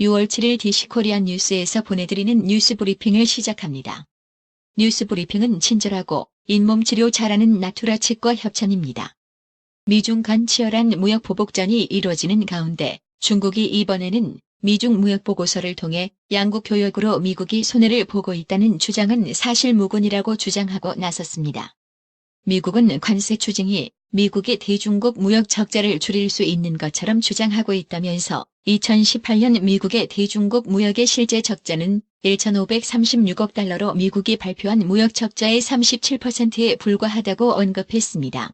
6월 7일 DC코리안 뉴스에서 보내드리는 뉴스 브리핑을 시작합니다. 뉴스 브리핑은 친절하고 잇몸 치료 잘하는 나투라 치과 협찬입니다. 미중 간 치열한 무역 보복전이 이루어지는 가운데 중국이 이번에는 미중 무역 보고서를 통해 양국 교역으로 미국이 손해를 보고 있다는 주장은 사실무근이라고 주장하고 나섰습니다. 미국은 관세 추징이 미국이 대중국 무역 적자를 줄일 수 있는 것처럼 주장하고 있다면서 2018년 미국의 대중국 무역의 실제 적자는 1,536억 달러로 미국이 발표한 무역 적자의 37%에 불과하다고 언급했습니다.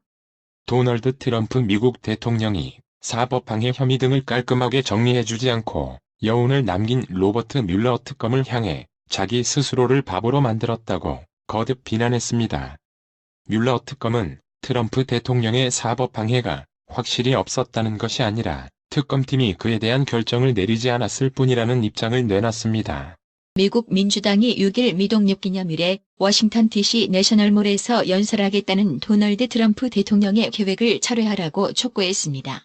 도널드 트럼프 미국 대통령이 사법방해 혐의 등을 깔끔하게 정리해주지 않고 여운을 남긴 로버트 뮬러 특검을 향해 자기 스스로를 바보로 만들었다고 거듭 비난했습니다. 뮬러 특검은 트럼프 대통령의 사법방해가 확실히 없었다는 것이 아니라 특검팀이 그에 대한 결정을 내리지 않았을 뿐이라는 입장을 내놨습니다. 미국 민주당이 6일 미독립 기념일에 워싱턴 DC 내셔널몰에서 연설하겠다는 도널드 트럼프 대통령의 계획을 철회하라고 촉구했습니다.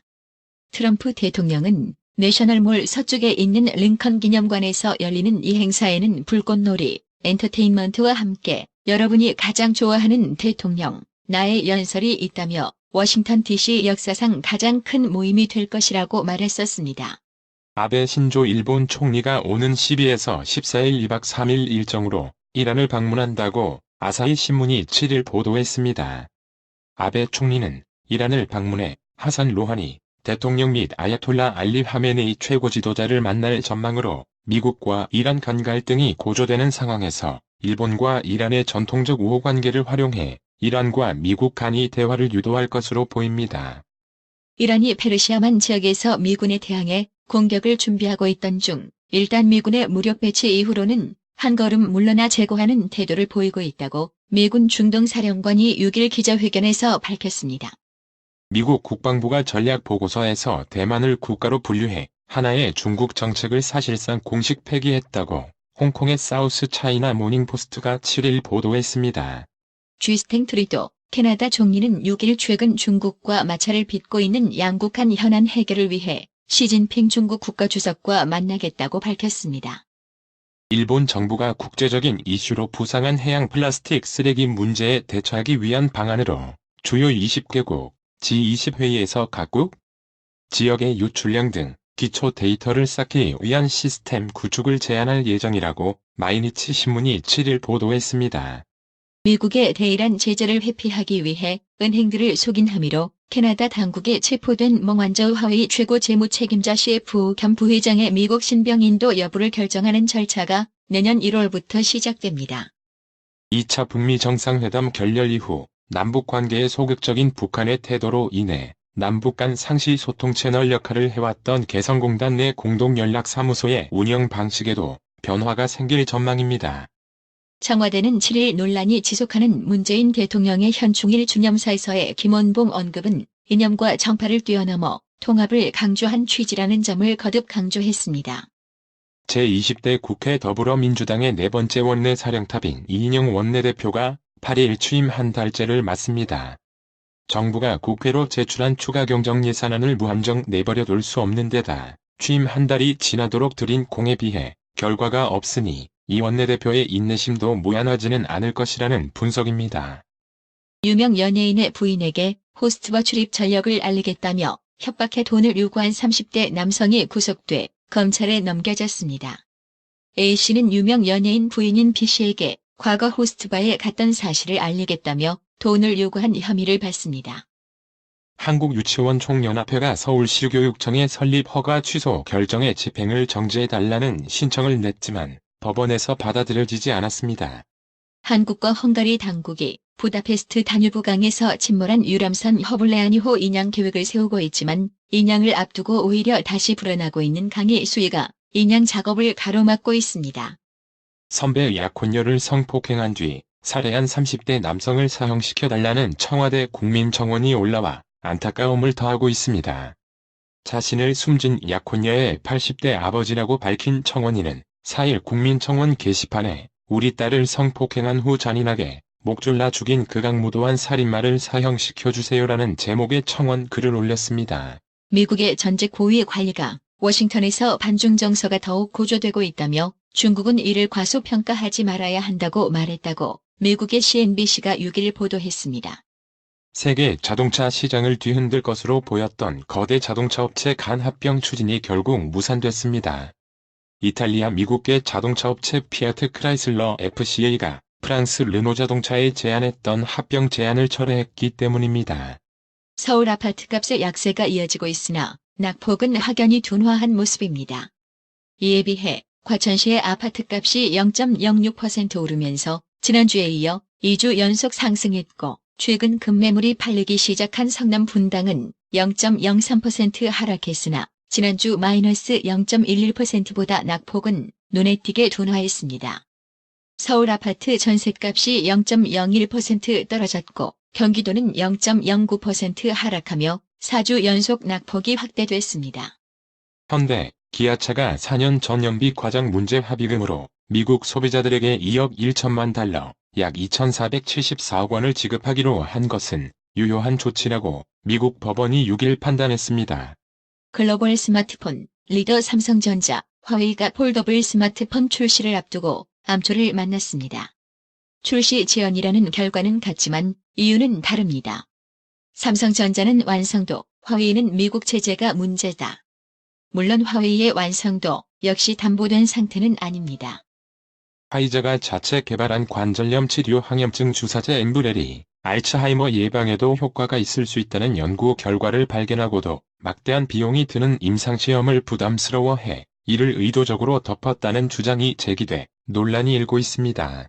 트럼프 대통령은 내셔널몰 서쪽에 있는 링컨 기념관에서 열리는 이 행사에는 불꽃놀이, 엔터테인먼트와 함께 여러분이 가장 좋아하는 대통령, 나의 연설이 있다며 워싱턴 DC 역사상 가장 큰 모임이 될 것이라고 말했었습니다. 아베 신조 일본 총리가 오는 12에서 14일 2박 3일 일정으로 이란을 방문한다고 아사히 신문이 7일 보도했습니다. 아베 총리는 이란을 방문해 하산 로하니 대통령 및 아야톨라 알리 하메네이 최고 지도자를 만날 전망으로 미국과 이란 간 갈등이 고조되는 상황에서 일본과 이란의 전통적 우호 관계를 활용해 이란과 미국 간의 대화를 유도할 것으로 보입니다. 이란이 페르시아만 지역에서 미군에 대항해 공격을 준비하고 있던 중 일단 미군의 무력 배치 이후로는 한 걸음 물러나 제거하는 태도를 보이고 있다고 미군 중동사령관이 6일 기자회견에서 밝혔습니다. 미국 국방부가 전략보고서에서 대만을 국가로 분류해 하나의 중국 정책을 사실상 공식 폐기했다고 홍콩의 사우스 차이나 모닝포스트가 7일 보도했습니다. 주스틴 트루도 캐나다 총리는 6일 최근 중국과 마찰을 빚고 있는 양국 간 현안 해결을 위해 시진핑 중국 국가주석과 만나겠다고 밝혔습니다. 일본 정부가 국제적인 이슈로 부상한 해양 플라스틱 쓰레기 문제에 대처하기 위한 방안으로 주요 20개국 G20회의에서 각국 지역의 유출량 등 기초 데이터를 쌓기 위한 시스템 구축을 제안할 예정이라고 마이니치 신문이 7일 보도했습니다. 미국의 대이란 제재를 회피하기 위해 은행들을 속인 혐의로 캐나다 당국에 체포된 멍완저우 하웨이 최고 재무책임자 CFO 겸 부회장의 미국 신병 인도 여부를 결정하는 절차가 내년 1월부터 시작됩니다. 2차 북미 정상회담 결렬 이후 남북 관계의 소극적인 북한의 태도로 인해 남북 간 상시 소통 채널 역할을 해왔던 개성공단 내 공동연락사무소의 운영 방식에도 변화가 생길 전망입니다. 청와대는 7일 논란이 지속하는 문재인 대통령의 현충일 주념사에서의 김원봉 언급은 이념과 정파를 뛰어넘어 통합을 강조한 취지라는 점을 거듭 강조했습니다. 제20대 국회 더불어민주당의 네 번째 원내사령탑인 이인영 원내대표가 8일 취임 한 달째를 맞습니다. 정부가 국회로 제출한 추가 경정 예산안을 무한정 내버려 둘 수 없는 데다 취임 한 달이 지나도록 들인 공에 비해 결과가 없으니 이 원내대표의 인내심도 무한하지는 않을 것이라는 분석입니다. 유명 연예인의 부인에게 호스트바 출입 전력을 알리겠다며 협박해 돈을 요구한 30대 남성이 구속돼 검찰에 넘겨졌습니다. A씨는 유명 연예인 부인인 B씨에게 과거 호스트바에 갔던 사실을 알리겠다며 돈을 요구한 혐의를 받습니다. 한국유치원 총연합회가 서울시교육청의 설립 허가 취소 결정의 집행을 정지해달라는 신청을 냈지만 법원에서 받아들여지지 않았습니다. 한국과 헝가리 당국이 부다페스트 다뉴브 강에서 침몰한 유람선 허블레아니호 인양 계획을 세우고 있지만 인양을 앞두고 오히려 다시 불어나고 있는 강의 수위가 인양 작업을 가로막고 있습니다. 선배 약혼녀를 성폭행한 뒤 살해한 30대 남성을 사형시켜달라는 청와대 국민청원이 올라와 안타까움을 더하고 있습니다. 자신을 숨진 약혼녀의 80대 아버지라고 밝힌 청원인은 4일 국민청원 게시판에 우리 딸을 성폭행한 후 잔인하게 목졸라 죽인 극악무도한 살인마를 사형시켜주세요라는 제목의 청원 글을 올렸습니다. 미국의 전직 고위 관리가 워싱턴에서 반중 정서가 더욱 고조되고 있다며 중국은 이를 과소평가하지 말아야 한다고 말했다고 미국의 CNBC가 6일 보도했습니다. 세계 자동차 시장을 뒤흔들 것으로 보였던 거대 자동차 업체 간 합병 추진이 결국 무산됐습니다. 이탈리아 미국계 자동차 업체 피아트 크라이슬러 FCA가 프랑스 르노 자동차에 제안했던 합병 제안을 철회했기 때문입니다. 서울 아파트값의 약세가 이어지고 있으나 낙폭은 확연히 둔화한 모습입니다. 이에 비해 과천시의 아파트값이 0.06% 오르면서 지난주에 이어 2주 연속 상승했고 최근 급매물이 팔리기 시작한 성남 분당은 0.03% 하락했으나 지난주 마이너스 0.11%보다 낙폭은 눈에 띄게 둔화했습니다. 서울 아파트 전셋값이 0.01% 떨어졌고 경기도는 0.09% 하락하며 4주 연속 낙폭이 확대됐습니다. 현대, 기아차가 4년 전년비 과장 문제 합의금으로 미국 소비자들에게 2억 1천만 달러, 약 2,474억 원을 지급하기로 한 것은 유효한 조치라고 미국 법원이 6일 판단했습니다. 글로벌 스마트폰 리더 삼성전자, 화웨이가 폴더블 스마트폰 출시를 앞두고 암초를 만났습니다. 출시 지연이라는 결과는 같지만 이유는 다릅니다. 삼성전자는 완성도, 화웨이는 미국 제재가 문제다. 물론 화웨이의 완성도 역시 담보된 상태는 아닙니다. 화이자가 자체 개발한 관절염 치료 항염증 주사제 엠브렐이 알츠하이머 예방에도 효과가 있을 수 있다는 연구 결과를 발견하고도 막대한 비용이 드는 임상시험을 부담스러워해 이를 의도적으로 덮었다는 주장이 제기돼 논란이 일고 있습니다.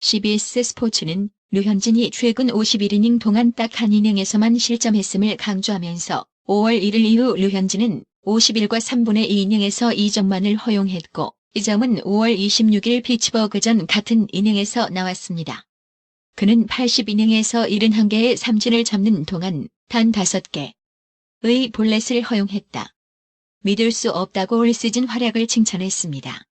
CBS 스포츠는 류현진이 최근 51이닝 동안 딱 한 이닝에서만 실점했음을 강조하면서 5월 1일 이후 류현진은 51과 3분의 2이닝에서 2점만을 허용했고 이 점은 5월 26일 피츠버그전 같은 이닝에서 나왔습니다. 그는 80이닝에서 71개의 삼진을 잡는 동안 단 5개의 볼넷을 허용했다. 믿을 수 없다고 올 시즌 활약을 칭찬했습니다.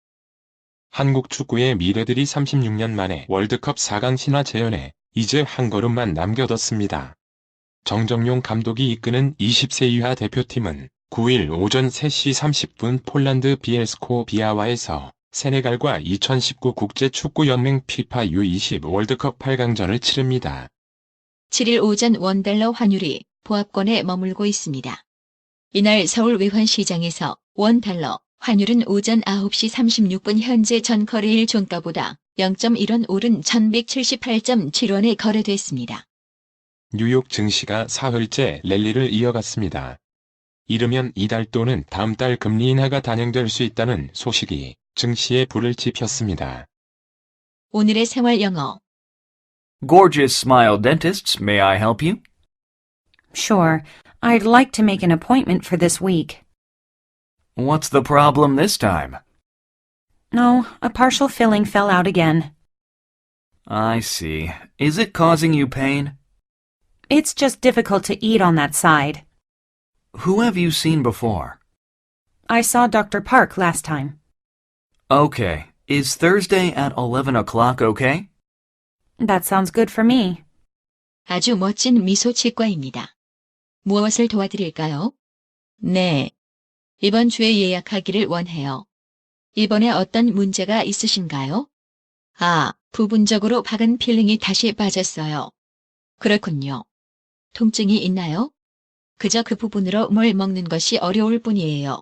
한국 축구의 미래들이 36년 만에 월드컵 4강 신화 재현에 이제 한 걸음만 남겨뒀습니다. 정정용 감독이 이끄는 20세 이하 대표팀은 9일 오전 3시 30분 폴란드 비엘스코비아와에서 세네갈과 2019 국제축구연맹 피파 U20 월드컵 8강전을 치릅니다. 7일 오전 원달러 환율이 보합권에 머물고 있습니다. 이날 서울 외환시장에서 원달러 환율은 오전 9시 36분 현재 전 거래일 종가보다 0.1원 오른 1178.7원에 거래됐습니다. 뉴욕 증시가 사흘째 랠리를 이어갔습니다. 이르면 이달 또는 다음 달 금리 인하가 단행될 수 있다는 소식이 증시에 불을 지폈습니다. 오늘의 생활 영어. Gorgeous Smile Dentists, may I help you? Sure. I'd like to make an appointment for this week. What's the problem this time? No, a partial filling fell out again. I see. Is it causing you pain? It's just difficult to eat on that side. Who have you seen before? I saw Dr. Park last time. Okay. Is Thursday at 11 o'clock okay? That sounds good for me. 아주 멋진 미소 치과입니다. 무엇을 도와드릴까요? 네. 이번 주에 예약하기를 원해요. 이번에 어떤 문제가 있으신가요? 아, 부분적으로 박은 필링이 다시 빠졌어요. 그렇군요. 통증이 있나요? 그저 그 부분으로 뭘 먹는 것이 어려울 뿐이에요.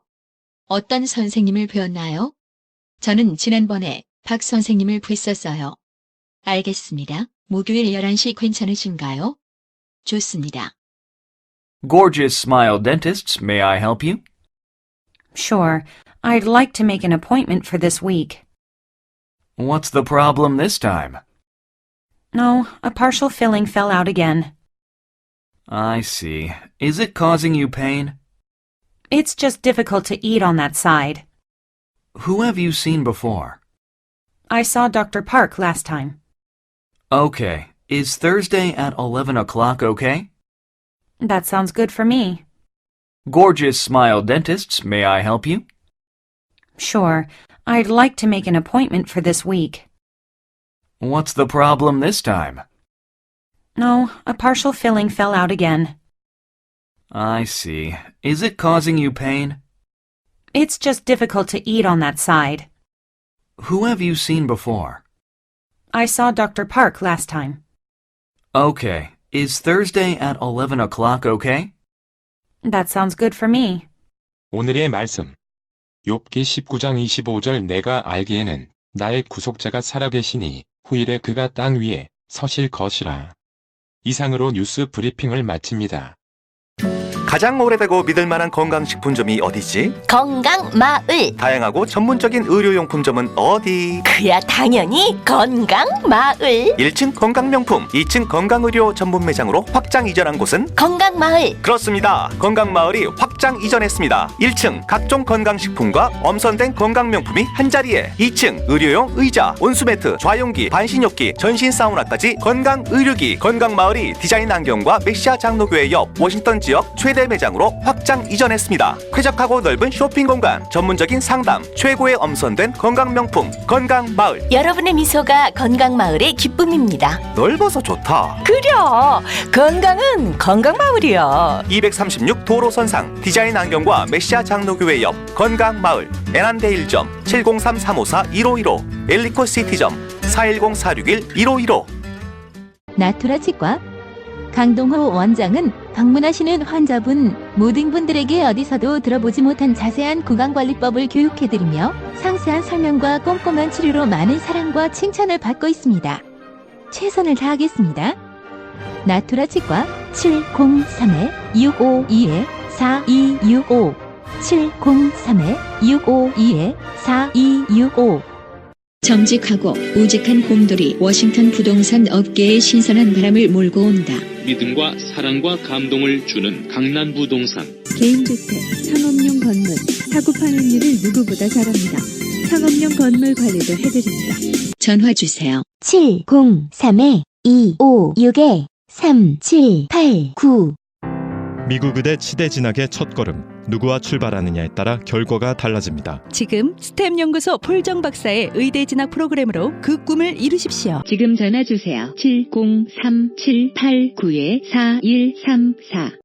어떤 선생님을 배웠나요? 저는 지난번에 박 선생님을 뵀었어요. 알겠습니다. 목요일 11시 괜찮으신가요? 좋습니다. Gorgeous Smile Dentists, may I help you? Sure. I'd like to make an appointment for this week. What's the problem this time? No, a partial filling fell out again. I see. Is it causing you pain? It's just difficult to eat on that side. Who have you seen before? I saw Dr. Park last time. Okay. Is Thursday at 11 o'clock okay? That sounds good for me. Gorgeous Smile Dentists, may I help you? Sure. I'd like to make an appointment for this week. What's the problem this time? No, a partial filling fell out again. I see. Is it causing you pain? It's just difficult to eat on that side. Who have you seen before? I saw Dr. Park last time. Okay. Is Thursday at 11 o'clock okay? That sounds good for me. 오늘의 말씀. 욥기 19장 25절 내가 알기에는 나의 구속자가 살아계시니 후일에 그가 땅 위에 서실 것이라. 이상으로 뉴스 브리핑을 마칩니다. 가장 오래되고 믿을만한 건강식품점이 어디지? 건강마을. 다양하고 전문적인 의료용품점은 어디? 그야 당연히 건강마을. 1층 건강명품, 2층 건강의료 전문 매장으로 확장 이전한 곳은? 건강마을. 그렇습니다. 건강마을이 확장 이전했습니다. 1층 각종 건강식품과 엄선된 건강명품이 한자리에, 2층 의료용 의자, 온수매트, 좌용기, 반신욕기, 전신 사우나까지 건강의료기. 건강마을이 디자인 안경과 메시아 장로교회 옆 워싱턴 지역 최대 매장으로 확장 이전했습니다. 쾌적하고 넓은 쇼핑 공간, 전문적인 상담, 최고의 엄선된 건강명품 건강마을. 여러분의 미소가 건강마을의 기쁨입니다. 넓어서 좋다. 그려. 건강은 건강마을이야. 236 도로선상 디자인 안경과 메시아 장로교회 옆 건강마을. 애난데일점 703-354-1515 엘리코시티점 410-461-1515. 나투라 치과 강동호 원장은 방문하시는 환자분 모든 분들에게 어디서도 들어보지 못한 자세한 구강관리법을 교육해드리며 상세한 설명과 꼼꼼한 치료로 많은 사랑과 칭찬을 받고 있습니다. 최선을 다하겠습니다. 나투라 치과 703-652-4265 703-652-4265 정직하고 우직한 곰돌이 워싱턴 부동산 업계에 신선한 바람을 몰고 온다. 믿음과 사랑과 감동을 주는 강남 부동산. 개인주택, 상업용 건물, 사고 판매율을 누구보다 잘합니다. 상업용 건물 관리도 해드립니다. 전화 주세요. 703-256-3789 미국 의대 치대 진학의 첫걸음. 누구와 출발하느냐에 따라 결과가 달라집니다. 지금 스템 연구소 폴정 박사의 의대 진학 프로그램으로 그 꿈을 이루십시오. 지금 전화 주세요. 703-789-4134